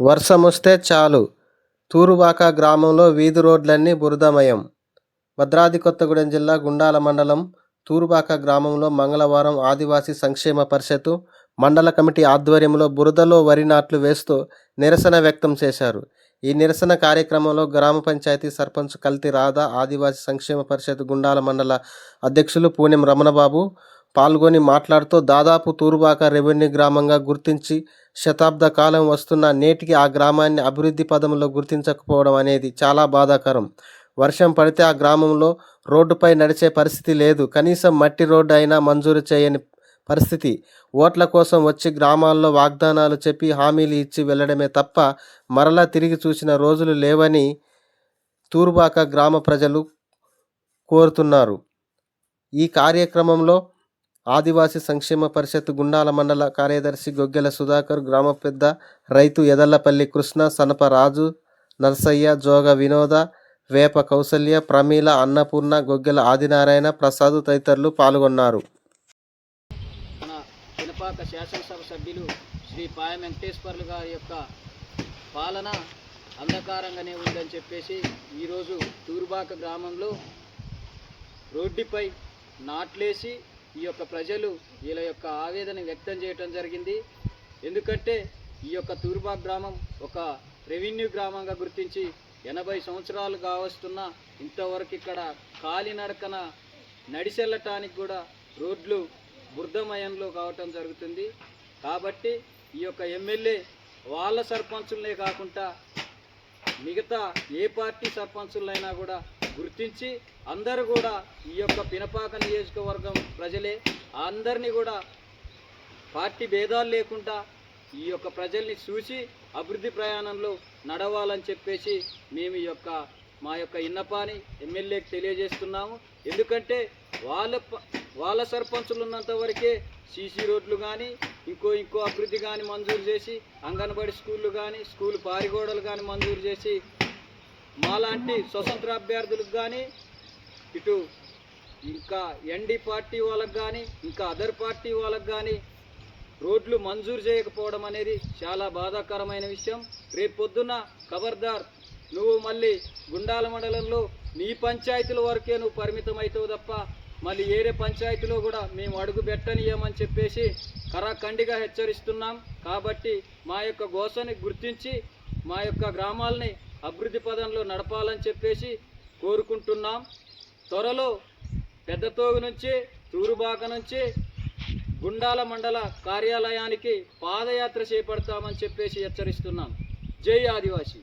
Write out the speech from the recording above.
వర్షమొస్తే చాలు తూరుబాక గ్రామంలో వీధి రోడ్లన్నీ బురదమయం. భద్రాద్రి కొత్తగూడెం జిల్లా గుండాల మండలం తూరుబాక గ్రామంలో మంగళవారం ఆదివాసీ సంక్షేమ పరిషత్తు మండల కమిటీ ఆధ్వర్యంలో బురదలో వరి నాట్లు వేస్తూ నిరసన వ్యక్తం చేశారు. ఈ నిరసన కార్యక్రమంలో గ్రామ పంచాయతీ సర్పంచ్ కల్తి రాధా, ఆదివాసీ సంక్షేమ పరిషత్ గుండాల మండల అధ్యక్షులు పూనెం రమణబాబు పాల్గొని మాట్లాడుతూ, దాదాపు తూరుబాక రెవెన్యూ గ్రామంగా గుర్తించి శతాబ్ద కాలం వస్తున్న నేటికి ఆ గ్రామాన్ని అభివృద్ధి పదంలో గుర్తించకపోవడం అనేది చాలా బాధాకరం. వర్షం పడితే ఆ గ్రామంలో రోడ్డుపై నడిచే పరిస్థితి లేదు. కనీసం మట్టి రోడ్డు అయినా మంజూరు చేయని పరిస్థితి. ఓట్ల కోసం వచ్చి గ్రామాల్లో వాగ్దానాలు చెప్పి హామీలు ఇచ్చి వెళ్ళడమే తప్ప మరలా తిరిగి చూసిన రోజులు లేవని తూరుబాక గ్రామ ప్రజలు కోరుతున్నారు. ఈ కార్యక్రమంలో ఆదివాసీ సంక్షేమ పరిషత్ గుండాల మండల కార్యదర్శి గొగ్గెల సుధాకర్, గ్రామ పెద్ద రైతు ఎదళ్లపల్లి కృష్ణ, సనప రాజు, నర్సయ్య, జోగ వినోద, వేప కౌసల్య, ప్రమీల, అన్నపూర్ణ, గొగ్గెల ఆదినారాయణ ప్రసాద్ తదితరులు పాల్గొన్నారు. మన పినపాక శాసనసభ సభ్యులు శ్రీ పాయ వెంకటేశ్వర్లు గారి యొక్క పాలన అంధకారంగానే ఉందని చెప్పేసి ఈరోజు తూరుబాక గ్రామంలో రోడ్డుపై నాట్లేసి ఈ యొక్క ప్రజలు వీళ్ళ యొక్క ఆవేదన వ్యక్తం చేయటం జరిగింది. ఎందుకంటే ఈ యొక్క తూరుబాక గ్రామం ఒక రెవెన్యూ గ్రామంగా గుర్తించి 80 సంవత్సరాలు కావస్తున్న ఇంతవరకు ఇక్కడ కాలినడకన నడిచెళ్ళటానికి కూడా రోడ్లు బురదమయంలో కావటం జరుగుతుంది. కాబట్టి ఈ యొక్క ఎమ్మెల్యే వాళ్ళ సర్పంచులనే కాకుండా మిగతా ఏ పార్టీ సర్పంచులైనా కూడా గుర్తించి అందరూ కూడా ఈ యొక్క పినపాక నియోజకవర్గం ప్రజలే అందరినీ కూడా పార్టీ భేదాలు లేకుండా ఈ యొక్క ప్రజల్ని చూసి అభివృద్ధి ప్రయాణంలో నడవాలని చెప్పేసి మేము మా యొక్క ఇన్నపాని ఎమ్మెల్యేకి తెలియజేస్తున్నాము. ఎందుకంటే వాళ్ళ సర్పంచులు ఉన్నంత వరకే సీసీ రోడ్లు కానీ ఇంకో అభివృద్ధి కానీ మంజూరు చేసి, అంగన్వాడీ స్కూళ్ళు కానీ స్కూల్ పారిగోడలు కానీ మంజూరు చేసి, మాలాంటి స్వతంత్ర అభ్యర్థులకు కానీ ఇటు ఇంకా ఎన్డీ పార్టీ వాళ్ళకు కానీ ఇంకా అదర్ పార్టీ వాళ్ళకు కానీ రోడ్లు మంజూరు చేయకపోవడం అనేది చాలా బాధాకరమైన విషయం. రేపు పొద్దున్న ఖబర్దార్ నువ్వు మళ్ళీ గుండాల మండలంలో నీ పంచాయతీల వరకే నువ్వు పరిమితం అవుతావు తప్ప మళ్ళీ ఏరే పంచాయతీలో కూడా మేము అడుగు పెట్టనియమని చెప్పేసి కరాఖండిగా హెచ్చరిస్తున్నాం. కాబట్టి మా యొక్క గోసని గుర్తించి మా యొక్క గ్రామాలని అభివృద్ధి పదంలో నడపాలని చెప్పేసి కోరుకుంటున్నాం. త్వరలో పెద్దతోగు నుంచి తూరుబాక నుంచి గుండాల మండల కార్యాలయానికి పాదయాత్ర చేపడతామని చెప్పేసి హెచ్చరిస్తున్నాం. జై ఆదివాసీ.